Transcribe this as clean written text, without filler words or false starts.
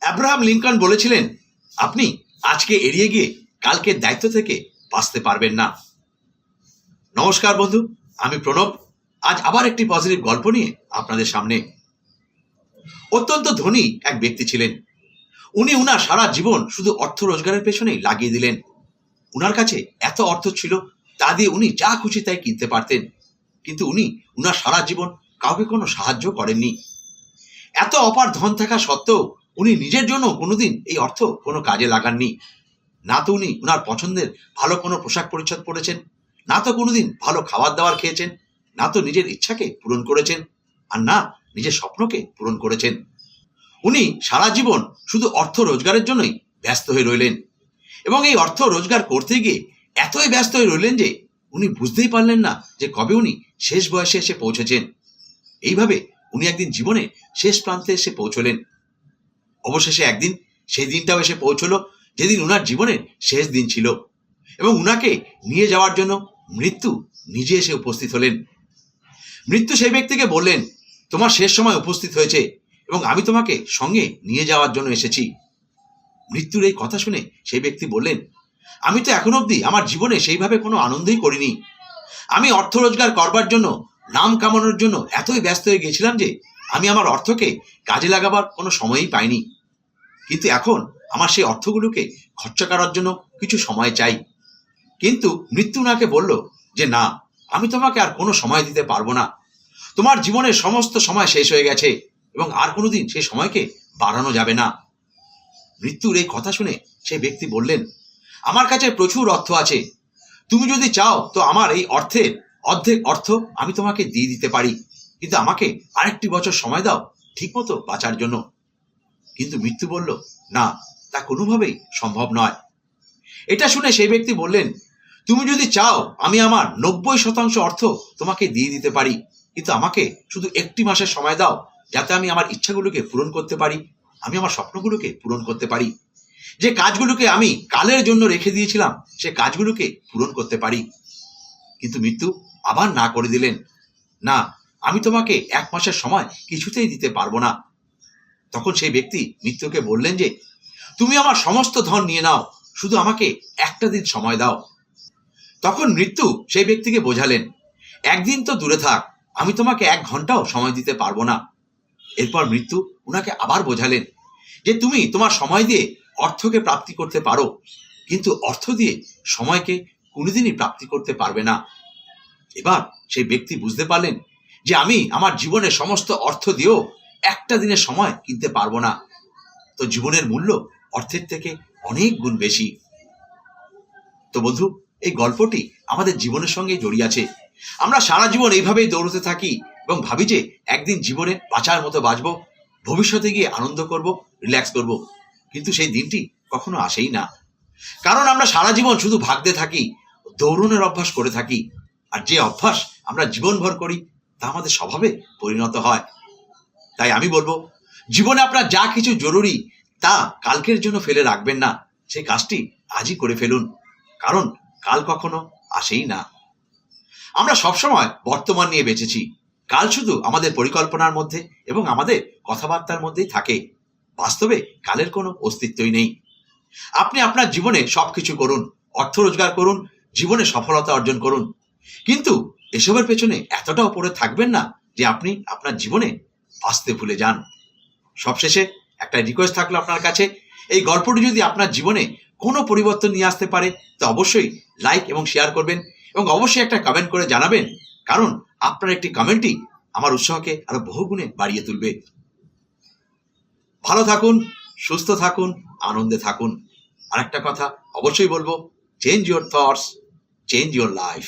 Abraham Lincoln বলেছিলেন, আপনি আজকে এড়িয়ে গিয়ে কালকের দায়িত্ব থেকে বাঁচতে পারবেন না। নমস্কার বন্ধু, আমি প্রণব। আজ আবার একটি পজিটিভ গল্প নিয়ে আপনাদের সামনে। অত্যন্ত ধনী এক ব্যক্তি ছিলেন। উনি উনার সারা জীবন শুধু অর্থ রোজগারের পেছনেই লাগিয়ে দিলেন। উনার কাছে এত অর্থ ছিল, তা দিয়ে উনি যা খুশি তাই কিনতে পারতেন। কিন্তু উনি উনার সারা জীবন কাউকে কোনো সাহায্য করেননি। এত অপার ধন থাকা সত্ত্বেও উনি নিজের জন্য কোনোদিন এই অর্থ কোনো কাজে লাগাননি। না তো উনি উনার পছন্দের ভালো কোনো পোশাক পরিচ্ছদ পরেছেন, না তো কোনোদিন ভালো খাবার দাবার খেয়েছেন, না তো নিজের ইচ্ছাকে পূরণ করেছেন, আর না নিজের স্বপ্নকে পূরণ করেছেন। উনি সারা জীবন শুধু অর্থ রোজগারের জন্যই ব্যস্ত হয়ে রইলেন, এবং এই অর্থ রোজগার করতে গিয়ে এতই ব্যস্ত হয়ে রইলেন যে উনি বুঝতেই পারলেন না যে কবে উনি শেষ বয়সে এসে পৌঁছেছেন। এইভাবে উনি একদিন জীবনে শেষ প্রান্তে এসে পৌঁছলেন। অবশেষে একদিন সেই দিনটাও এসে পৌঁছলো যেদিন উনার জীবনের শেষ দিন ছিল, এবং উনাকে নিয়ে যাওয়ার জন্য মৃত্যু নিজে এসে উপস্থিত হলেন। মৃত্যু সেই ব্যক্তিকে বললেন, তোমার শেষ সময় উপস্থিত হয়েছে এবং আমি তোমাকে সঙ্গে নিয়ে যাওয়ার জন্য এসেছি। মৃত্যুর এই কথা শুনে সেই ব্যক্তি বললেন, আমি তো এখন অবধি আমার জীবনে সেইভাবে কোনো আনন্দই করিনি। আমি অর্থ রোজগার করবার জন্য, নাম কামানোর জন্য এতই ব্যস্ত হয়ে গেছিলাম যে আমি আমার অর্থকে কাজে লাগাবার কোনো সময়ই পাইনি। কিন্তু এখন আমার সেই অর্থগুলোকে খরচা করার জন্য কিছু সময় চাই। কিন্তু মৃত্যু ওনাকে বলল যে না, আমি তোমাকে আর কোনো সময় দিতে পারবো না। তোমার জীবনের সমস্ত সময় শেষ হয়ে গেছে এবং আর কোনোদিন সেই সময়কে বাড়ানো যাবে না। মৃত্যুর এই কথা শুনে সেই ব্যক্তি বললেন, আমার কাছে প্রচুর অর্থ আছে। তুমি যদি চাও তো আমার এই অর্থের অর্ধেক অর্থ আমি তোমাকে দিয়ে দিতে পারি, কিন্তু আমাকে আরেকটি বছর সময় দাও ঠিকমতো বাঁচার জন্য। কিন্তু মৃত্যু বলল, না, তা কোনোভাবেই সম্ভব নয়। এটা শুনে সেই ব্যক্তি বললেন, তুমি যদি চাও আমি আমার 90% অর্থ তোমাকে দিয়ে দিতে পারি, কিন্তু আমাকে শুধু একটি মাসের সময় দাও, যাতে আমি আমার ইচ্ছাগুলোকে পূরণ করতে পারি, আমি আমার স্বপ্নগুলোকে পূরণ করতে পারি, যে কাজগুলোকে আমি কালের জন্য রেখে দিয়েছিলাম সে কাজগুলোকে পূরণ করতে পারি। কিন্তু মৃত্যু আবার না করে দিলেন, না, আমি তোমাকে 1 মাসের সময় কিছুতেই দিতে পারবো না। তখন সেই ব্যক্তি মৃত্যুকে বললেন যে, তুমি আমার সমস্ত ধন নিয়ে নাও, শুধু আমাকে একটা দিন সময় দাও। তখন মৃত্যু সেই ব্যক্তিকে বোঝালেন, একদিন তো দূরে থাক, আমি তোমাকে 1 ঘন্টাও সময় দিতে পারবো না। এরপর মৃত্যু ওনাকে আবার বোঝালেন যে তুমি তোমার সময় দিয়ে অর্থকে প্রাপ্তি করতে পারো, কিন্তু অর্থ দিয়ে সময়কে কোনোদিনই প্রাপ্তি করতে পারবে না। এবার সেই ব্যক্তি বুঝতে পারলেন যে আমি আমার জীবনের সমস্ত অর্থ দিয়েও একটা দিনের সময় কিনতে পারবো না। তো জীবনের মূল্য অর্থের থেকে অনেক গুণ বেশি। তো বন্ধু, এই গল্পটি আমাদের জীবনের সঙ্গে জড়িয়ে আছে। আমরা সারা জীবন এইভাবেই দৌড়তে থাকি এবং ভাবি যে একদিন জীবনে বাঁচার মতো বাঁচবো, ভবিষ্যতে গিয়ে আনন্দ করব, রিল্যাক্স করব, কিন্তু সেই দিনটি কখনো আসেই না। কারণ আমরা সারা জীবন শুধু ভাগতে থাকি, দৌড়নের অভ্যাস করে থাকি, আর যে অভ্যাস আমরা জীবনভর করি তা আমাদের স্বভাবে পরিণত হয়। তাই আমি বলবো, জীবনে আপনার যা কিছু জরুরি তা কালকের জন্য ফেলে রাখবেন না, সেই কাজটি আজই করে ফেলুন, কারণ কাল কখনো আসেই না। আমরা সবসময় বর্তমান নিয়ে বেঁচেছি, কাল শুধু আমাদের পরিকল্পনার মধ্যে এবং আমাদের কথাবার্তার মধ্যেই থাকে। বাস্তবে কালের কোনো অস্তিত্বই নেই। আপনি আপনার জীবনে সবকিছু করুন, অর্থ রোজগার করুন, জীবনে সফলতা অর্জন করুন, কিন্তু এসবের পেছনে এতটাও পড়ে থাকবেন না যে আপনি আপনার জীবনে বাঁচতে ভুলে যান। সবশেষে একটা রিকোয়েস্ট থাকলো আপনার কাছে, এই গল্পটি যদি আপনার জীবনে কোনো পরিবর্তন নিয়ে আসতে পারে তো অবশ্যই লাইক এবং শেয়ার করবেন, এবং অবশ্যই একটা কমেন্ট করে জানাবেন, কারণ আপনার একটি কমেন্টই আমার উৎসাহকে আরো বহুগুণে বাড়িয়ে তুলবে। ভালো থাকুন, সুস্থ থাকুন, আনন্দে থাকুন। আর একটা কথা অবশ্যই বলবো, change your thoughts, change your life.